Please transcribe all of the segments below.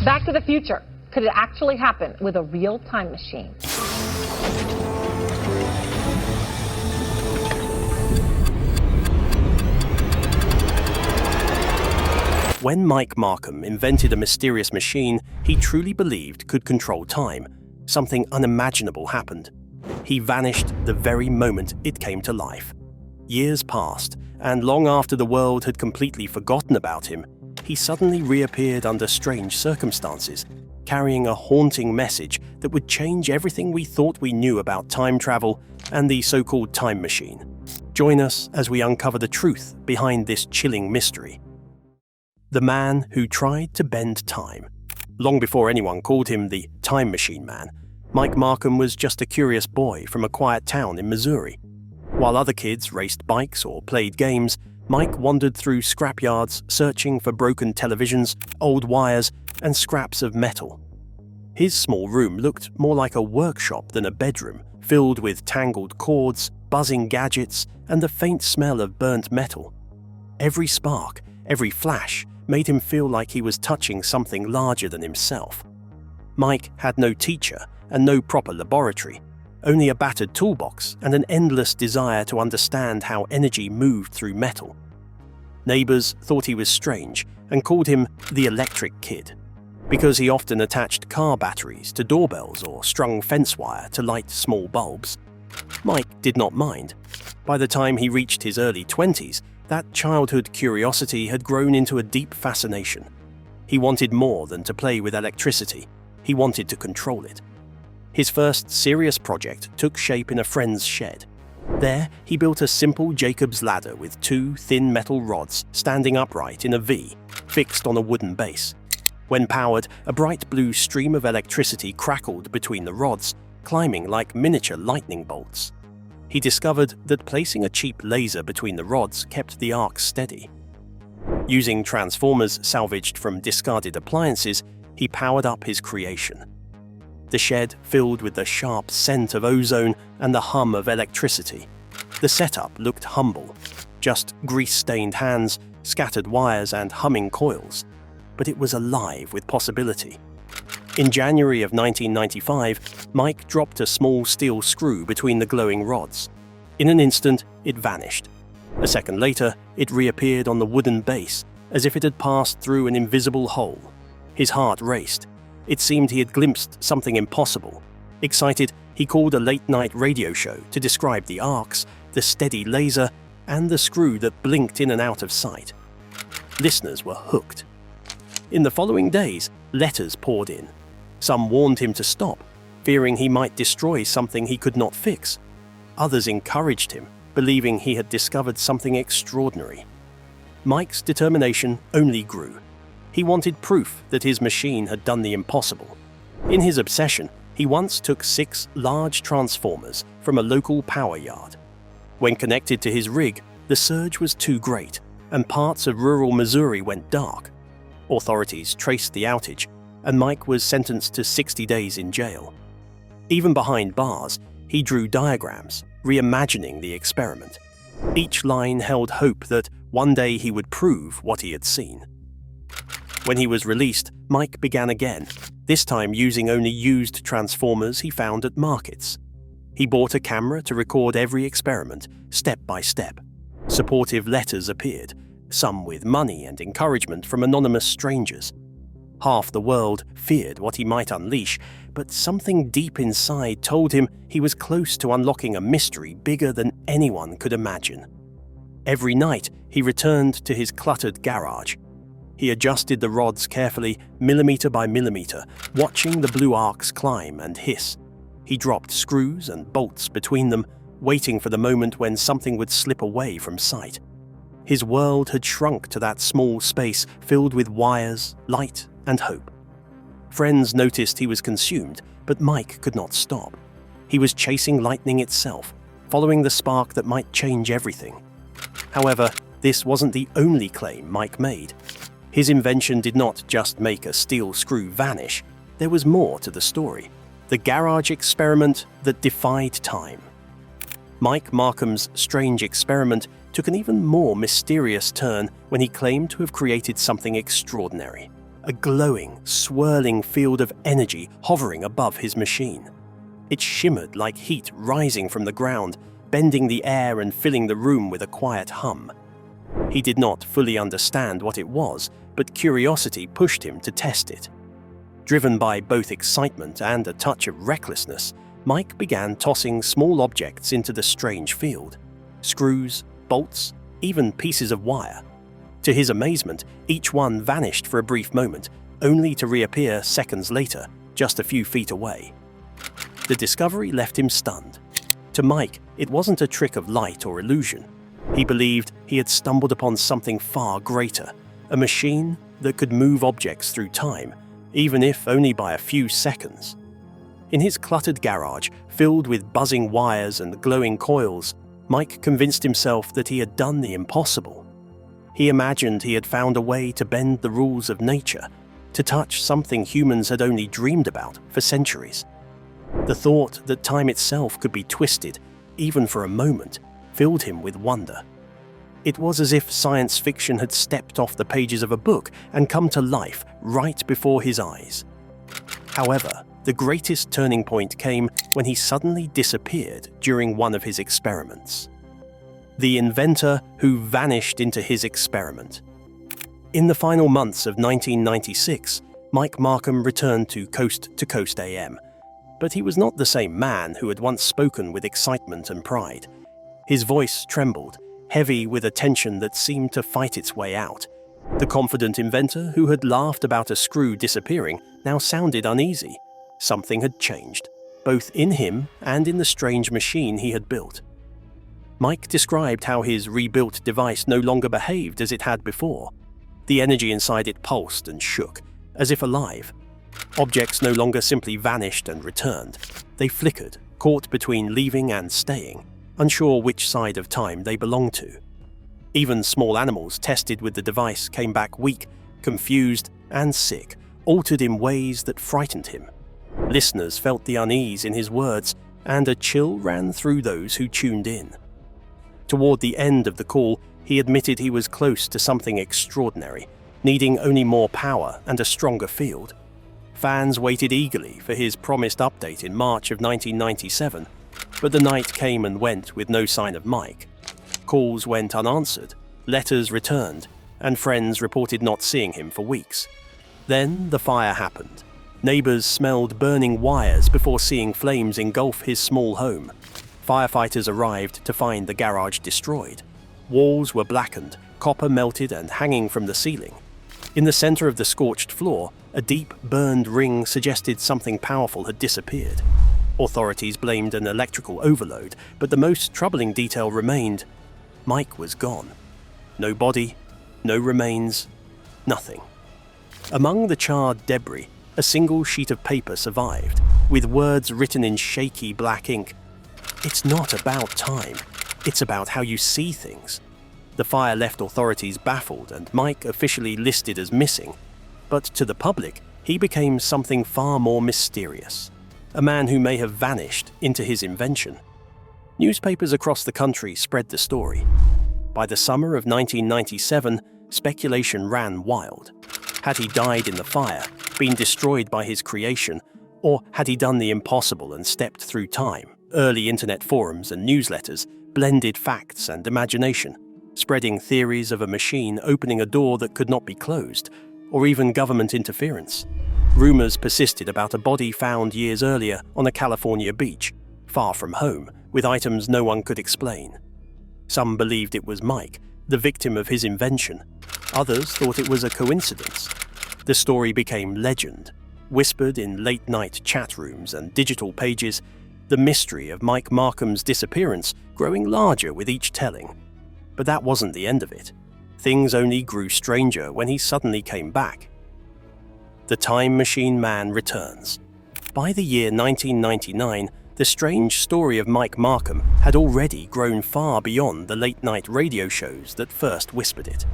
Back to the Future. Could it actually happen with a real time machine? When Mike Markham invented a mysterious machine he truly believed could control time, something unimaginable happened. He vanished the very moment it came to life. Years passed, and long after the world had completely forgotten about him, he suddenly reappeared under strange circumstances, carrying a haunting message that would change everything we thought we knew about time travel and the so-called time machine. Join us as we uncover the truth behind this chilling mystery. The man who tried to bend time. Long before anyone called him the Time Machine Man, Mike Markham was just a curious boy from a quiet town in Missouri. While other kids raced bikes or played games, Mike wandered through scrapyards searching for broken televisions, old wires, and scraps of metal. His small room looked more like a workshop than a bedroom, filled with tangled cords, buzzing gadgets, and the faint smell of burnt metal. Every spark, every flash, made him feel like he was touching something larger than himself. Mike had no teacher and no proper laboratory, only a battered toolbox and an endless desire to understand how energy moved through metal. Neighbors thought he was strange and called him the Electric Kid, because he often attached car batteries to doorbells or strung fence wire to light small bulbs. Mike did not mind. By the time he reached his early 20s, that childhood curiosity had grown into a deep fascination. He wanted more than to play with electricity. He wanted to control it. His first serious project took shape in a friend's shed. There, he built a simple Jacob's ladder with two thin metal rods standing upright in a V, fixed on a wooden base. When powered, a bright blue stream of electricity crackled between the rods, climbing like miniature lightning bolts. He discovered that placing a cheap laser between the rods kept the arc steady. Using transformers salvaged from discarded appliances, he powered up his creation. The shed filled with the sharp scent of ozone and the hum of electricity. The setup looked humble, just grease-stained hands, scattered wires, and humming coils. But it was alive with possibility. In January of 1995, Mike dropped a small steel screw between the glowing rods. In an instant, it vanished. A second later, it reappeared on the wooden base, as if it had passed through an invisible hole. His heart raced. It seemed he had glimpsed something impossible. Excited, he called a late-night radio show to describe the arcs, the steady laser, and the screw that blinked in and out of sight. Listeners were hooked. In the following days, letters poured in. Some warned him to stop, fearing he might destroy something he could not fix. Others encouraged him, believing he had discovered something extraordinary. Mike's determination only grew. He wanted proof that his machine had done the impossible. In his obsession, he once took 6 large transformers from a local power yard. When connected to his rig, the surge was too great, and parts of rural Missouri went dark. Authorities traced the outage, and Mike was sentenced to 60 days in jail. Even behind bars, he drew diagrams, reimagining the experiment. Each line held hope that one day he would prove what he had seen. When he was released, Mike began again, this time using only used transformers he found at markets. He bought a camera to record every experiment, step by step. Supportive letters appeared, some with money and encouragement from anonymous strangers. Half the world feared what he might unleash, but something deep inside told him he was close to unlocking a mystery bigger than anyone could imagine. Every night, he returned to his cluttered garage. He adjusted the rods carefully, millimeter by millimeter, watching the blue arcs climb and hiss. He dropped screws and bolts between them, waiting for the moment when something would slip away from sight. His world had shrunk to that small space filled with wires, light, and hope. Friends noticed he was consumed, but Mike could not stop. He was chasing lightning itself, following the spark that might change everything. However, this wasn't the only claim Mike made. His invention did not just make a steel screw vanish. There was more to the story. The garage experiment that defied time. Mike Markham's strange experiment took an even more mysterious turn when he claimed to have created something extraordinary. a glowing, swirling field of energy hovering above his machine. It shimmered like heat rising from the ground, bending the air and filling the room with a quiet hum. He did not fully understand what it was, but curiosity pushed him to test it. Driven by both excitement and a touch of recklessness, Mike began tossing small objects into the strange field. Screws, bolts, even pieces of wire. To his amazement, each one vanished for a brief moment, only to reappear seconds later, just a few feet away. The discovery left him stunned. To Mike, it wasn't a trick of light or illusion. He believed he had stumbled upon something far greater, a machine that could move objects through time, even if only by a few seconds. In his cluttered garage, filled with buzzing wires and glowing coils, Mike convinced himself that he had done the impossible. He imagined he had found a way to bend the rules of nature, to touch something humans had only dreamed about for centuries. The thought that time itself could be twisted, even for a moment, filled him with wonder. It was as if science fiction had stepped off the pages of a book and come to life right before his eyes. However, the greatest turning point came when he suddenly disappeared during one of his experiments. The inventor who vanished into his experiment. In the final months of 1996, Mike Markham returned to Coast AM. But he was not the same man who had once spoken with excitement and pride. His voice trembled, heavy with a tension that seemed to fight its way out. The confident inventor who had laughed about a screw disappearing now sounded uneasy. Something had changed, both in him and in the strange machine he had built. Mike described how his rebuilt device no longer behaved as it had before. The energy inside it pulsed and shook, as if alive. Objects no longer simply vanished and returned. They flickered, caught between leaving and staying, unsure which side of time they belonged to. Even small animals tested with the device came back weak, confused, and sick, altered in ways that frightened him. Listeners felt the unease in his words, and a chill ran through those who tuned in. Toward the end of the call, he admitted he was close to something extraordinary, needing only more power and a stronger field. Fans waited eagerly for his promised update in March of 1997, but the night came and went with no sign of Mike. Calls went unanswered, letters returned, and friends reported not seeing him for weeks. Then the fire happened. Neighbors smelled burning wires before seeing flames engulf his small home. Firefighters arrived to find the garage destroyed. Walls were blackened, copper melted and hanging from the ceiling. In the center of the scorched floor, a deep, burned ring suggested something powerful had disappeared. Authorities blamed an electrical overload, but the most troubling detail remained. Mike was gone. No body, no remains, nothing. Among the charred debris, a single sheet of paper survived, with words written in shaky black ink. "It's not about time. It's about how you see things." The fire left authorities baffled and Mike officially listed as missing. But to the public, he became something far more mysterious. A man who may have vanished into his invention. Newspapers across the country spread the story. By the summer of 1997, speculation ran wild. Had he died in the fire, been destroyed by his creation, or had he done the impossible and stepped through time? Early internet forums and newsletters blended facts and imagination, spreading theories of a machine opening a door that could not be closed, or even government interference. Rumors persisted about a body found years earlier on a California beach, far from home, with items no one could explain. Some believed it was Mike, the victim of his invention. Others thought it was a coincidence. The story became legend, whispered in late-night chat rooms and digital pages, the mystery of Mike Markham's disappearance growing larger with each telling. But that wasn't the end of it. Things only grew stranger when he suddenly came back. The Time Machine Man returns. By the year 1999, the strange story of Mike Markham had already grown far beyond the late-night radio shows that first whispered it.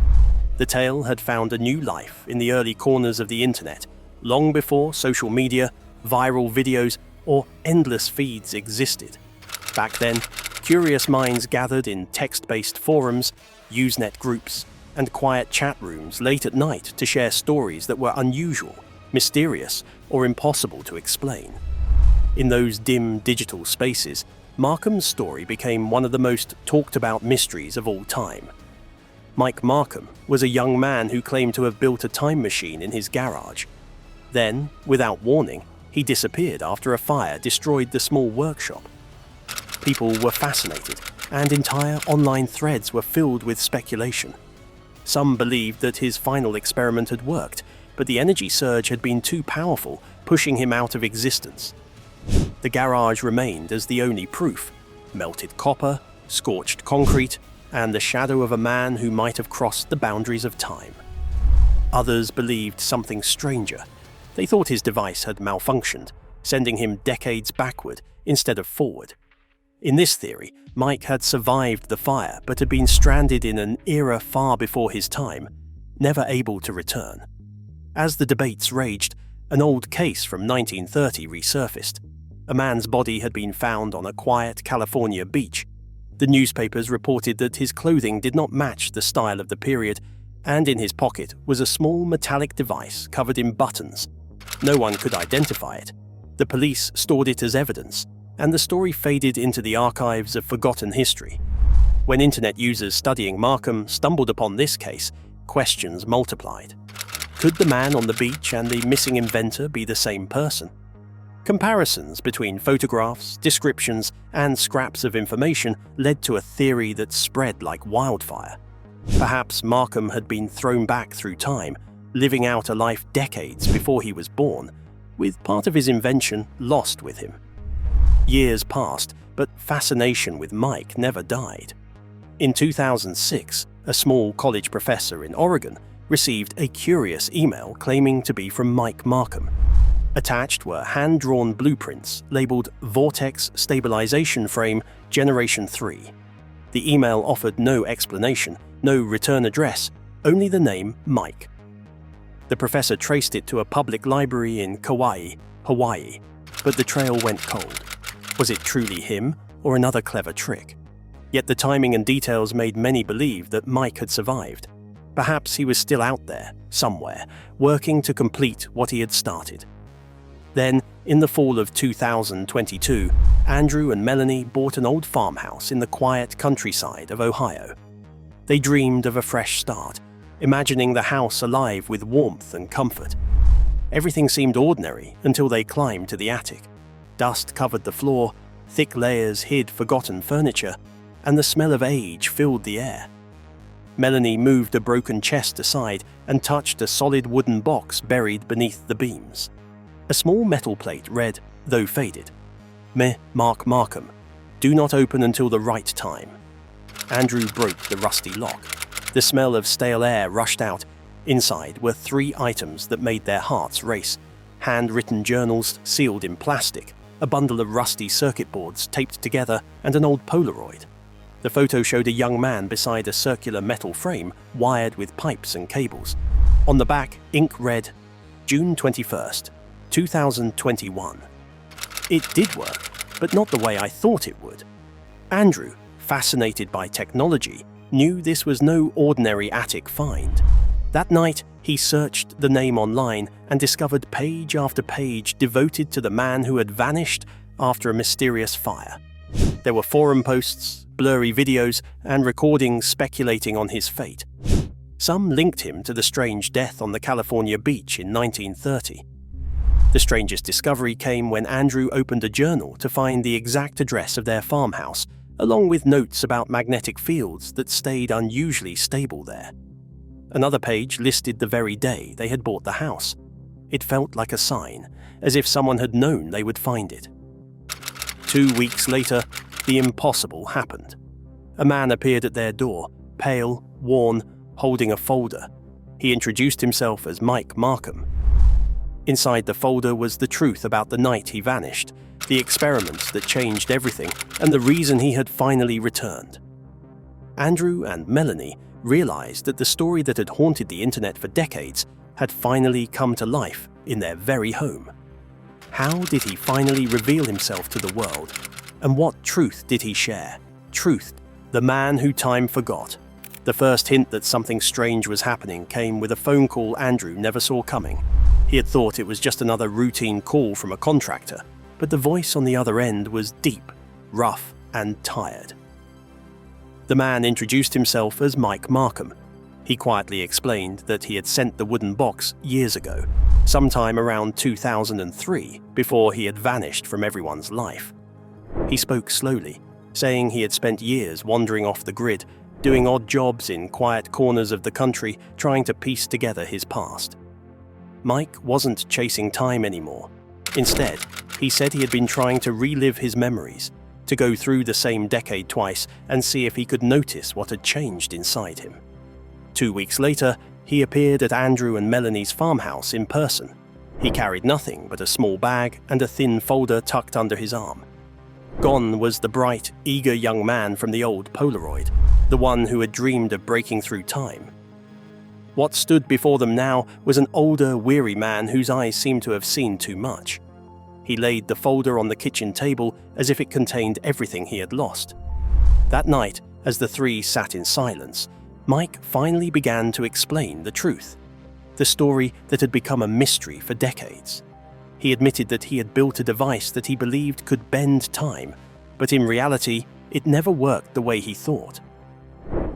The tale had found a new life in the early corners of the internet, long before social media, viral videos, or endless feeds existed. Back then, curious minds gathered in text-based forums, Usenet groups, and quiet chat rooms late at night to share stories that were unusual, mysterious, or impossible to explain. In those dim digital spaces, Markham's story became one of the most talked about mysteries of all time. Mike Markham was a young man who claimed to have built a time machine in his garage. Then, without warning, he disappeared after a fire destroyed the small workshop. People were fascinated, and entire online threads were filled with speculation. Some believed that his final experiment had worked, but the energy surge had been too powerful, pushing him out of existence. The garage remained as the only proof: melted copper, scorched concrete, and the shadow of a man who might have crossed the boundaries of time. Others believed something stranger. They thought his device had malfunctioned, sending him decades backward instead of forward. In this theory, Mike had survived the fire but had been stranded in an era far before his time, never able to return. As the debates raged, an old case from 1930 resurfaced. A man's body had been found on a quiet California beach. The newspapers reported that his clothing did not match the style of the period, and in his pocket was a small metallic device covered in buttons. No one could identify it. The police stored it as evidence, and the story faded into the archives of forgotten history. When internet users studying Markham stumbled upon this case, questions multiplied. Could the man on the beach and the missing inventor be the same person? Comparisons between photographs, descriptions, and scraps of information led to a theory that spread like wildfire. Perhaps Markham had been thrown back through time, living out a life decades before he was born, with part of his invention lost with him. Years passed, but fascination with Mike never died. In 2006, a small college professor in Oregon received a curious email claiming to be from Mike Markham. Attached were hand-drawn blueprints labeled Vortex Stabilization Frame Generation 3. The email offered no explanation, no return address, only the name Mike. The professor traced it to a public library in Kauai, Hawaii, but the trail went cold. Was it truly him, or another clever trick? Yet the timing and details made many believe that Mike had survived. Perhaps he was still out there, somewhere, working to complete what he had started. Then, in the fall of 2022, Andrew and Melanie bought an old farmhouse in the quiet countryside of Ohio. They dreamed of a fresh start, imagining the house alive with warmth and comfort. Everything seemed ordinary until they climbed to the attic. Dust covered the floor, thick layers hid forgotten furniture, and the smell of age filled the air. Melanie moved a broken chest aside and touched a solid wooden box buried beneath the beams. A small metal plate read, though faded, "Me, Mark Markham. Do not open until the right time." Andrew broke the rusty lock. The smell of stale air rushed out. Inside were 3 items that made their hearts race: handwritten journals sealed in plastic, a bundle of rusty circuit boards taped together, and an old Polaroid. The photo showed a young man beside a circular metal frame wired with pipes and cables. On the back, ink read, June 21st, 2021. It did work, but not the way I thought it would. Andrew, fascinated by technology, knew this was no ordinary attic find. That night, he searched the name online and discovered page after page devoted to the man who had vanished after a mysterious fire. There were forum posts, blurry videos, and recordings speculating on his fate. Some linked him to the strange death on the California beach in 1930. The strangest discovery came when Andrew opened a journal to find the exact address of their farmhouse, along with notes about magnetic fields that stayed unusually stable there. Another page listed the very day they had bought the house. It felt like a sign, as if someone had known they would find it. 2 weeks later, the impossible happened. A man appeared at their door, pale, worn, holding a folder. He introduced himself as Mike Markham. Inside the folder was the truth about the night he vanished, the experiments that changed everything, and the reason he had finally returned. Andrew and Melanie realized that the story that had haunted the internet for decades had finally come to life in their very home. How did he finally reveal himself to the world? And what truth did he share? Truth, the man who time forgot. The first hint that something strange was happening came with a phone call Andrew never saw coming. He had thought it was just another routine call from a contractor, but the voice on the other end was deep, rough, and tired. The man introduced himself as Mike Markham. He quietly explained that he had sent the wooden box years ago, sometime around 2003, before he had vanished from everyone's life. He spoke slowly, saying he had spent years wandering off the grid, doing odd jobs in quiet corners of the country, trying to piece together his past. Mike wasn't chasing time anymore. Instead, he said he had been trying to relive his memories, to go through the same decade twice and see if he could notice what had changed inside him. 2 weeks later, he appeared at Andrew and Melanie's farmhouse in person. He carried nothing but a small bag and a thin folder tucked under his arm. Gone was the bright, eager young man from the old Polaroid, the one who had dreamed of breaking through time. What stood before them now was an older, weary man whose eyes seemed to have seen too much. He laid the folder on the kitchen table as if it contained everything he had lost. That night, as the three sat in silence, Mike finally began to explain the truth, the story that had become a mystery for decades. He admitted that he had built a device that he believed could bend time, but in reality, it never worked the way he thought.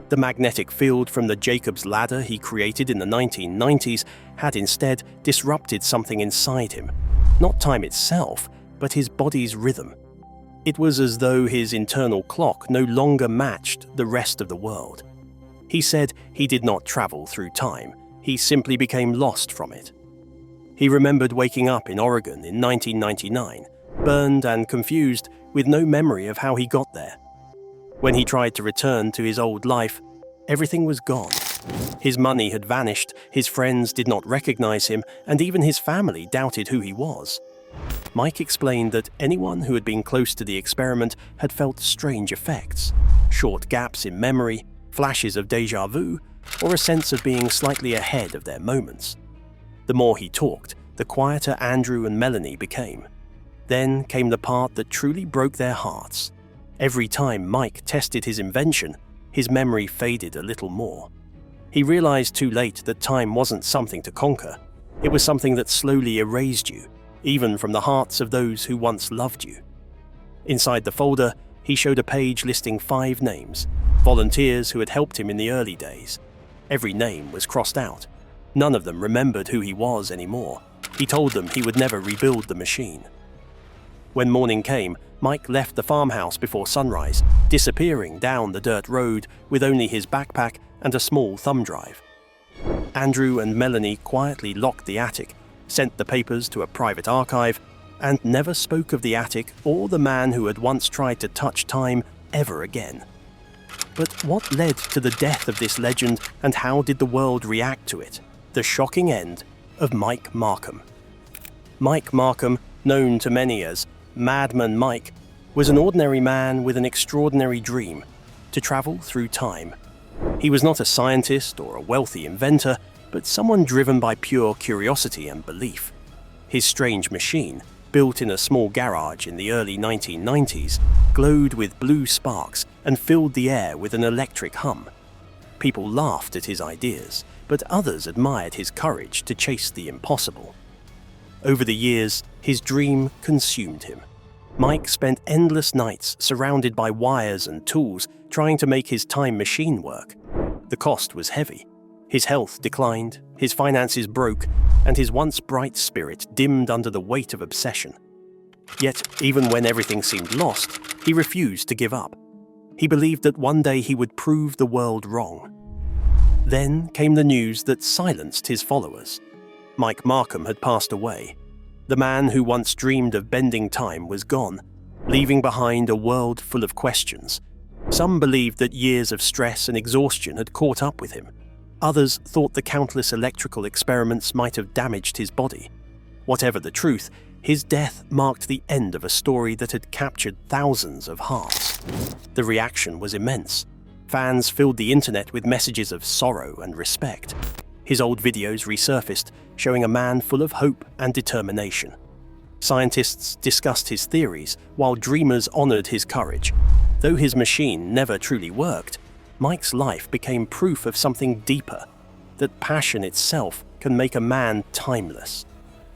The magnetic field from the Jacob's ladder he created in the 1990s had instead disrupted something inside him, not time itself, but his body's rhythm. It was as though his internal clock no longer matched the rest of the world. He said he did not travel through time, he simply became lost from it. He remembered waking up in Oregon in 1999, burned and confused, with no memory of how he got there. When he tried to return to his old life, everything was gone. His money had vanished, his friends did not recognize him, and even his family doubted who he was. Mike explained that anyone who had been close to the experiment had felt strange effects, short gaps in memory, flashes of déjà vu, or a sense of being slightly ahead of their moments. The more he talked, the quieter Andrew and Melanie became. Then came the part that truly broke their hearts. Every time Mike tested his invention, his memory faded a little more. He realized too late that time wasn't something to conquer. It was something that slowly erased you, even from the hearts of those who once loved you. Inside the folder, he showed a page listing 5 names, volunteers who had helped him in the early days. Every name was crossed out. None of them remembered who he was anymore. He told them he would never rebuild the machine. When morning came, Mike left the farmhouse before sunrise, disappearing down the dirt road with only his backpack and a small thumb drive. Andrew and Melanie quietly locked the attic, sent the papers to a private archive, and never spoke of the attic or the man who had once tried to touch time ever again. But what led to the death of this legend, and how did the world react to it? The shocking end of Mike Markham. Mike Markham, known to many as Madman Mike, was an ordinary man with an extraordinary dream: to travel through time. He was not a scientist or a wealthy inventor, but someone driven by pure curiosity and belief. His strange machine, built in a small garage in the early 1990s, glowed with blue sparks and filled the air with an electric hum. People laughed at his ideas, but others admired his courage to chase the impossible. Over the years, his dream consumed him. Mike spent endless nights surrounded by wires and tools trying to make his time machine work. The cost was heavy. His health declined, his finances broke, and his once bright spirit dimmed under the weight of obsession. Yet, even when everything seemed lost, he refused to give up. He believed that one day he would prove the world wrong. Then came the news that silenced his followers. Mike Markham had passed away. The man who once dreamed of bending time was gone, leaving behind a world full of questions. Some believed that years of stress and exhaustion had caught up with him. Others thought the countless electrical experiments might have damaged his body. Whatever the truth, his death marked the end of a story that had captured thousands of hearts. The reaction was immense. Fans filled the internet with messages of sorrow and respect. His old videos resurfaced, showing a man full of hope and determination. Scientists discussed his theories, while dreamers honored his courage. Though his machine never truly worked, Mike's life became proof of something deeper, that passion itself can make a man timeless.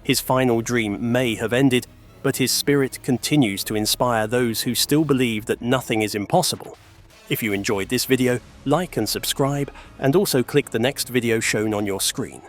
His final dream may have ended, but his spirit continues to inspire those who still believe that nothing is impossible. If you enjoyed this video, like and subscribe, and also click the next video shown on your screen.